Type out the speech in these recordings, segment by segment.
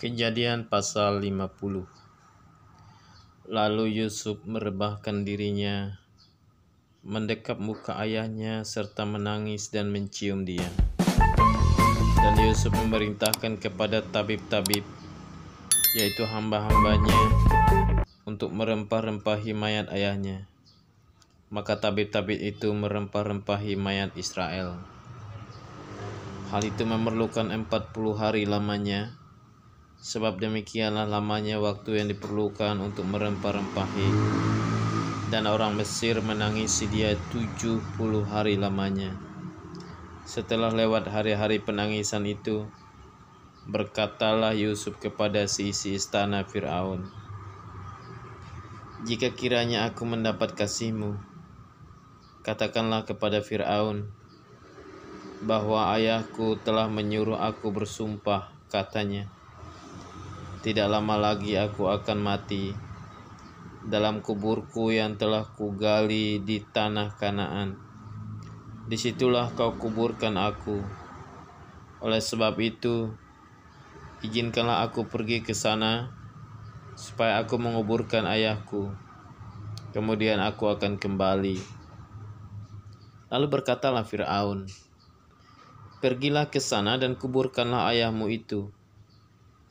Kejadian pasal 50. Lalu Yusuf merebahkan dirinya, mendekap muka ayahnya serta menangis dan mencium dia. Dan Yusuf memerintahkan kepada tabib-tabib, yaitu hamba-hambanya, untuk merempah-rempahi mayat ayahnya. Maka tabib-tabib itu merempah-rempahi mayat Israel. Hal itu memerlukan 40 hari lamanya, sebab demikianlah lamanya waktu yang diperlukan untuk merempah-rempahi. Dan orang Mesir menangisi dia 70 hari lamanya. Setelah lewat hari-hari penangisan itu, berkatalah Yusuf kepada seisi istana Fir'aun, "Jika kiranya aku mendapat kasihmu, katakanlah kepada Fir'aun bahwa ayahku telah menyuruh aku bersumpah, katanya, tidak lama lagi aku akan mati dalam kuburku yang telah kugali di tanah Kanaan. Disitulah kau kuburkan aku. Oleh sebab itu, izinkanlah aku pergi ke sana, supaya aku menguburkan ayahku. Kemudian aku akan kembali." Lalu berkatalah Fir'aun, "Pergilah ke sana dan kuburkanlah ayahmu itu,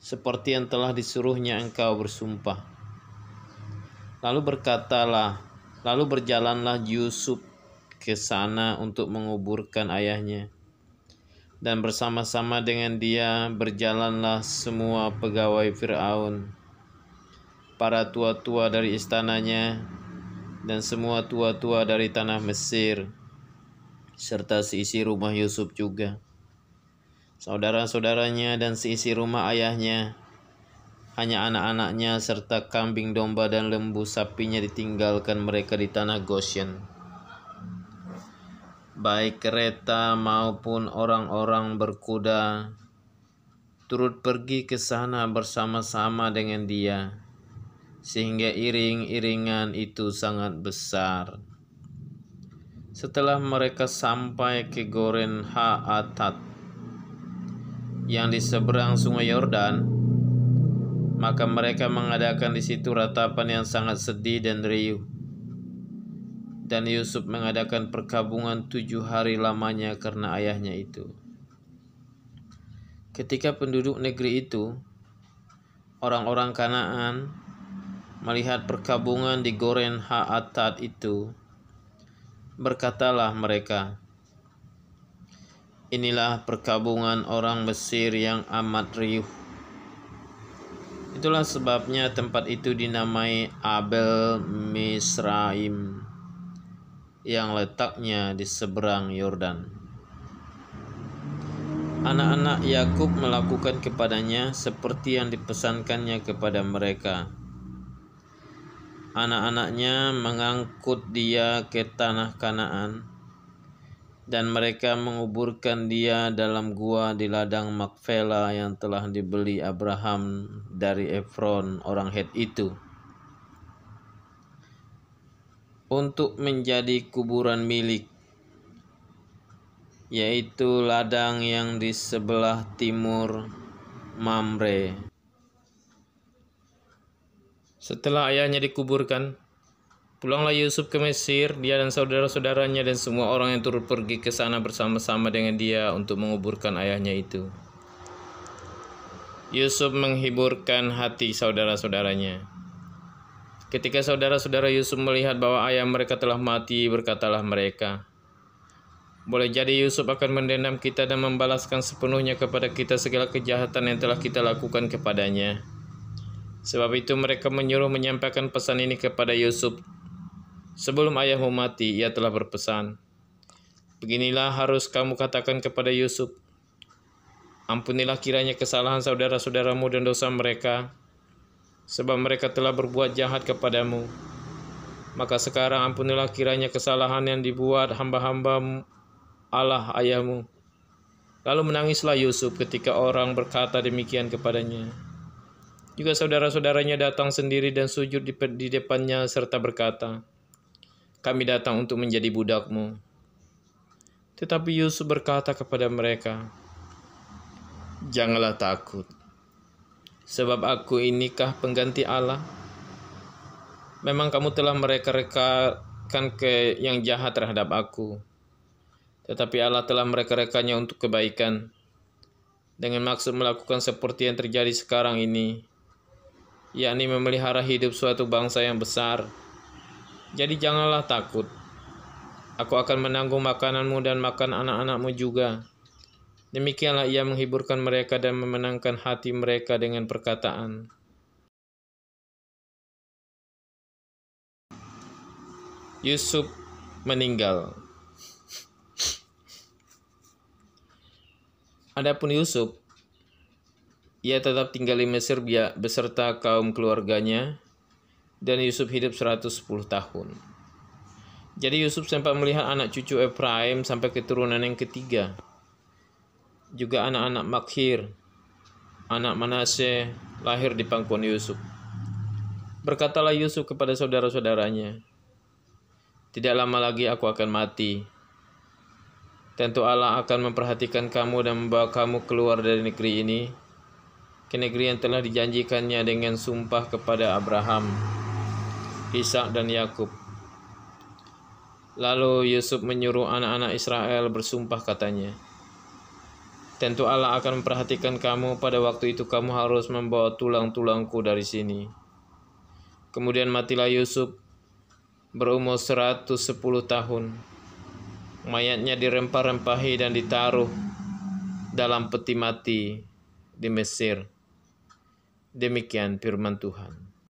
seperti yang telah disuruhnya engkau bersumpah." Lalu berjalanlah Yusuf ke sana untuk menguburkan ayahnya. Dan bersama-sama dengan dia berjalanlah semua pegawai Fir'aun, para tua-tua dari istananya, dan semua tua-tua dari tanah Mesir, serta seisi rumah Yusuf juga. Saudara-saudaranya dan seisi rumah ayahnya, hanya anak-anaknya serta kambing domba dan lembu sapinya ditinggalkan mereka di tanah Goshen. Baik kereta maupun orang-orang berkuda turut pergi ke sana bersama-sama dengan dia, sehingga iring-iringan itu sangat besar. Setelah mereka sampai ke Goren Ha-Atat yang di seberang sungai Yordan, maka mereka mengadakan di situ ratapan yang sangat sedih dan riuh. Dan Yusuf mengadakan perkabungan 7 hari lamanya karena ayahnya itu. Ketika penduduk negeri itu, orang-orang Kanaan, melihat perkabungan di Goren Ha-Atat itu, berkatalah mereka, "Inilah perkabungan orang Mesir yang amat riuh." Itulah sebabnya tempat itu dinamai Abel Misraim, yang letaknya di seberang Yordan. Anak-anak Yakub melakukan kepadanya seperti yang dipesankannya kepada mereka. Anak-anaknya mengangkut dia ke tanah Kanaan, dan mereka menguburkan dia dalam gua di ladang Makfela yang telah dibeli Abraham dari Efron orang Het itu, untuk menjadi kuburan milik, yaitu ladang yang di sebelah timur Mamre. Setelah ayahnya dikuburkan, pulanglah Yusuf ke Mesir, dia dan saudara-saudaranya dan semua orang yang turut pergi ke sana bersama-sama dengan dia untuk menguburkan ayahnya itu. Yusuf menghiburkan hati saudara-saudaranya. Ketika saudara-saudara Yusuf melihat bahwa ayah mereka telah mati, berkatalah mereka, "Boleh jadi Yusuf akan mendendam kita dan membalaskan sepenuhnya kepada kita segala kejahatan yang telah kita lakukan kepadanya." Sebab itu mereka menyuruh menyampaikan pesan ini kepada Yusuf. "Sebelum ayahmu mati, ia telah berpesan, beginilah harus kamu katakan kepada Yusuf, ampunilah kiranya kesalahan saudara-saudaramu dan dosa mereka, sebab mereka telah berbuat jahat kepadamu. Maka sekarang ampunilah kiranya kesalahan yang dibuat hamba-hamba Allah ayahmu." Lalu menangislah Yusuf ketika orang berkata demikian kepadanya. Juga saudara-saudaranya datang sendiri dan sujud di depannya serta berkata, "Kami datang untuk menjadi budakmu." Tetapi Yusuf berkata kepada mereka, "Janganlah takut. Sebab aku inikah pengganti Allah? Memang kamu telah mereka-rekakan ke yang jahat terhadap aku, tetapi Allah telah mereka-rekannya untuk kebaikan, dengan maksud melakukan seperti yang terjadi sekarang ini, yakni memelihara hidup suatu bangsa yang besar. Jadi janganlah takut. Aku akan menanggung makananmu dan makan anak-anakmu juga. Demikianlah ia menghiburkan mereka dan memenangkan hati mereka dengan perkataan. Yusuf meninggal. Adapun Yusuf, ia tetap tinggal di Mesir beserta kaum keluarganya, dan Yusuf hidup 110 tahun. Jadi Yusuf sempat melihat anak cucu Efraim sampai keturunan yang ketiga. Juga anak-anak Makhir, anak Manasye, lahir di pangkuan Yusuf. Berkatalah Yusuf kepada saudara-saudaranya, "Tidak lama lagi aku akan mati. Tentu Allah akan memperhatikan kamu dan membawa kamu keluar dari negeri ini, ke negeri yang telah dijanjikannya dengan sumpah kepada Abraham, Ishak dan Yakub." Lalu Yusuf menyuruh anak-anak Israel bersumpah, katanya, "Tentu Allah akan memperhatikan kamu. Pada waktu itu kamu harus membawa tulang-tulangku dari sini." Kemudian matilah Yusuf berumur 110 tahun. Mayatnya dirempah-rempahi dan ditaruh dalam peti mati di Mesir. Demikian firman Tuhan.